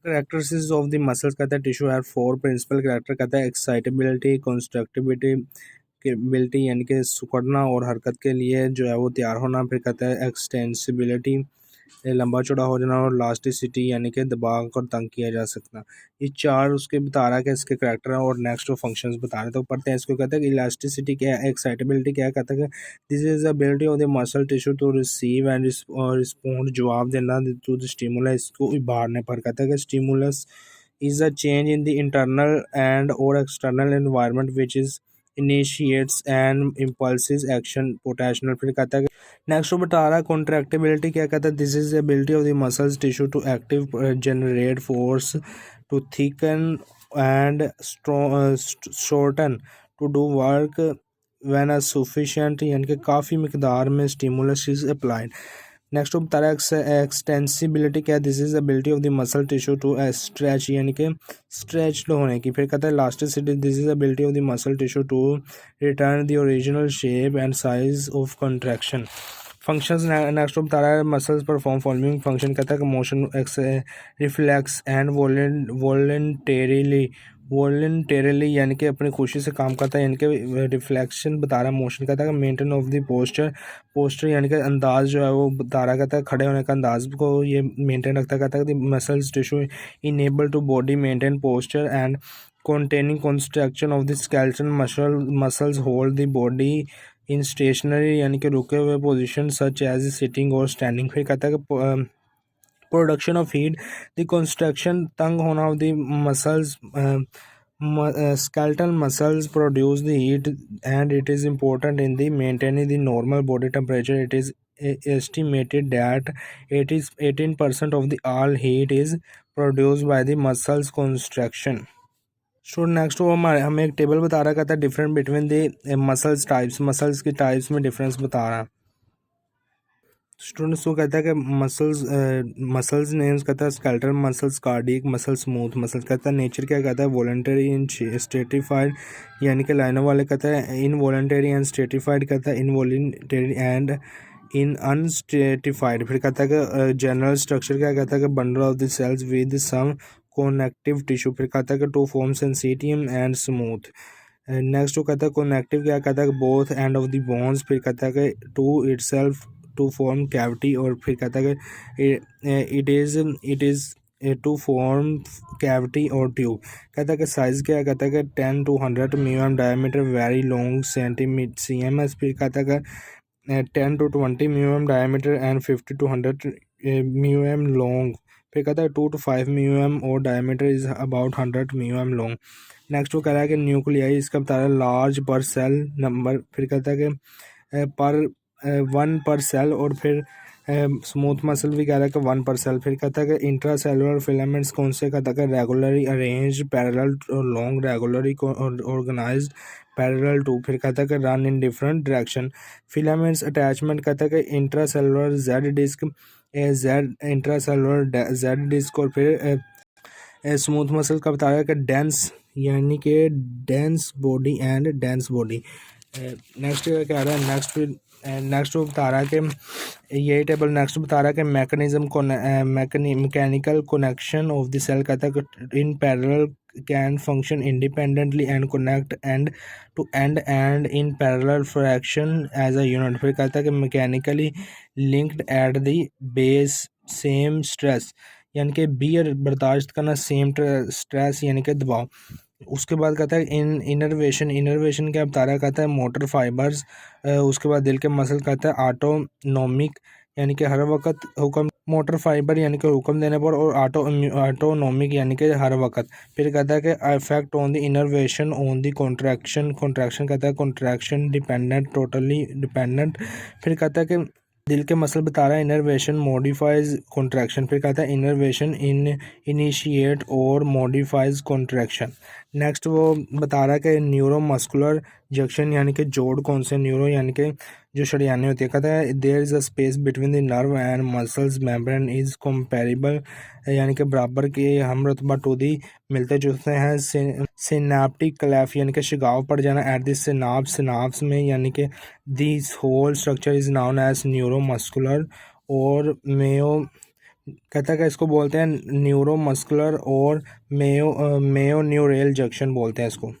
Characteristics of the muscles कहता है tissue have four principal character कहता है एक्साइटेबिलिटी कंस्ट्रक्टिविटी एबिलिटी यानी कि सिकुड़ना और हरकत के लिए जो है वो तैयार होना। फिर कहता है एक्सटेंसिबिलिटी लंबा चौड़ा हो जाना और इलास्टिसिटी यानी कि दबाव और तंग किया जा सकना। ये चार उसके बता रहा है कि इसके करैक्टर हैं और नेक्स्ट वो फंक्शंस बता रहे हैं। तो पढ़ते हैं इसको। कहता है कि इलास्टिसिटी क्या है, एक्साइटेबिलिटी क्या है। कहता है कि this is ability of the muscle tissue to receive and respond, जवाब देना टू द स्टिमुलस, इसको उभारने पर। कहता है कि stimulus is a change in the internal and और external environment which is initiates and impulses action potential. फिर कहता है नेक्स्ट वो बता रहा है कॉन्ट्रैक्टिबिलिटी क्या कहता है। This is ability of the muscles tissue to active generate force to thicken and shorten to do work when a sufficient यानी कि काफ़ी मकदार में स्टिमुलस इज अप्लाइड। नेक्स्ट वो बता रहा है एक्सटेंसिबिलिटी क्या है। This is ability of the muscle tissue to stretch यानी कि स्ट्रेच्ड होने की। फिर कहता है elasticity, this is ability of the muscle tissue to return the original shape and size of contraction. Functions next बता रहा है मसल्स परफॉर्म फॉलोइंग फंक्शन। कहता है कि मोशन रिफ्लेक्स एंड वॉलेंटेरली यानी कि अपनी खुशी से काम करता है, यानी कि रिफ्लेक्शन बता रहा है मोशन। कहता है कि मेंटेन ऑफ द पोस्टर यानी कि अंदाज जो है वो बता रहा कहता है खड़े होने का अंदाज को ये मेंटेन रखता है। कहता है कि muscles tissue enable to body maintain posture and containing construction of the skeleton muscles hold the body in stationary यानी कि रुके हुए पोजीशन सच एज सिटिंग और स्टैंडिंग। फिर कहता है कि production of heat the construction तंग होना of the muscles skeletal muscles produce the heat and it is important in the maintaining the normal body temperature. It is estimated that 18% of the all heat is produced by the muscles contraction. Student next वो हमें एक table बता रहा कहता है different between the muscles types, muscles की types में difference बता रहा है। स्टूडेंट्स को कहता है कि मसल्स नेम्स कहता है skeletal muscles, cardiac muscle, smooth muscles. कहता है नेचर क्या कहता है वॉलंटरी इन स्ट्रेटिफाइड यानी कि लाइनों वाले। कहता है इनवॉलंटरी एंड स्ट्रेटिफाइड, कहता है इनवॉलंटरी एंड इन अनस्ट्रेटिफाइड। फिर कहता है कि जनरल स्ट्रक्चर क्या कहता है कि bundle of the cells with some connective tissue. फिर कहता है कि to form syncytium and smooth. Next वो कहता है कनेक्टिव क्या कहता है कि both end of the bones. फिर कहता है कि to itself to form cavity. और फिर कहता है कि it is to form cavity और ट्यूब। कहता है कि साइज़ क्या कहता है कि 10 to 100 mm diameter, very long centimetre CMS। फिर कहता है कि 10 to 20 mm diameter and 50 to 100 mm long. फिर कहता है 2 to 5 mm और diameter is about 100 mm long. Next वो कह रहा है कि न्यूक्लियाई इसका बता रहा है लार्ज पर सेल नंबर। फिर कहता है कि पर 1 पर सेल। और फिर स्मूथ मसल भी कह रहा है कि 1 पर सेल। फिर कहता है कि इंट्रा सेलुलर फिलामेंट्स कौन से, कहता है कि रेगुलरली अरेंज पैरेलल और long, regularly organised parallel to. फिर कहता है कि run in different direction. Filaments attachment कहता है कि intracellular Z disc, Z intracellular Z disc. और फिर स्मूथ मसल का बताया कि डेंस यानी कि dense body and dense body. Next क्या रहा है नेक्स्ट वो बता रहा है कि यही टेबल नेक्स्ट बता रहा है कि मैकेनिज्म को mechanical connection of the cell. कहता है कि in parallel can function independently and connect end to end in parallel fraction as a unit. फिर कहता है कि mechanically linked at the base same stress यानी कि बियर बर्दाश्त करना, सेम स्ट्रेस यानी कि दबाव। उसके बाद कहता है इनर्वेशन क्या बता रहा है, कहता है मोटर फाइबर्स। उसके बाद दिल के मसल कहता है ऑटोनोमिक यानी कि हर वक्त हुक्म, मोटर फाइबर यानी कि हुक्म देने पर, और ऑटोनोमिक यानी कि हर वक्त। फिर कहता है कि effect on the innervation on the contraction कहता है कॉन्ट्रैक्शन डिपेंडेंट, टोटली डिपेंडेंट। फिर कहता है कि दिल के मसल बता रहा है इनर्वेशन मॉडिफाइज कॉन्ट्रैक्शन। फिर कहता है इनर्वेशन इनिशिएट और मॉडिफाइज कॉन्ट्रैक्शन। नेक्स्ट वो बता रहा है कि न्यूरोमस्कुलर जंक्शन यानी कि जोड़ कौन से, न्यूरो यानी कि जो शरियाने होती है। कहता है there is a space between the nerve and muscles membrane is comparable यानी कि बराबर के हम रतबा टू दी मिलते जुलते हैं। सिनेप्टिक क्लेफ यानी कि शिगाव पड़ जाना एट दिस सिनाप्स में यानी कि this whole structure is known as neuromuscular. और कहता है कि इसको बोलते हैं न्यूरोमस्कुलर और मेयो न्यूरेल जंक्शन बोलते हैं इसको।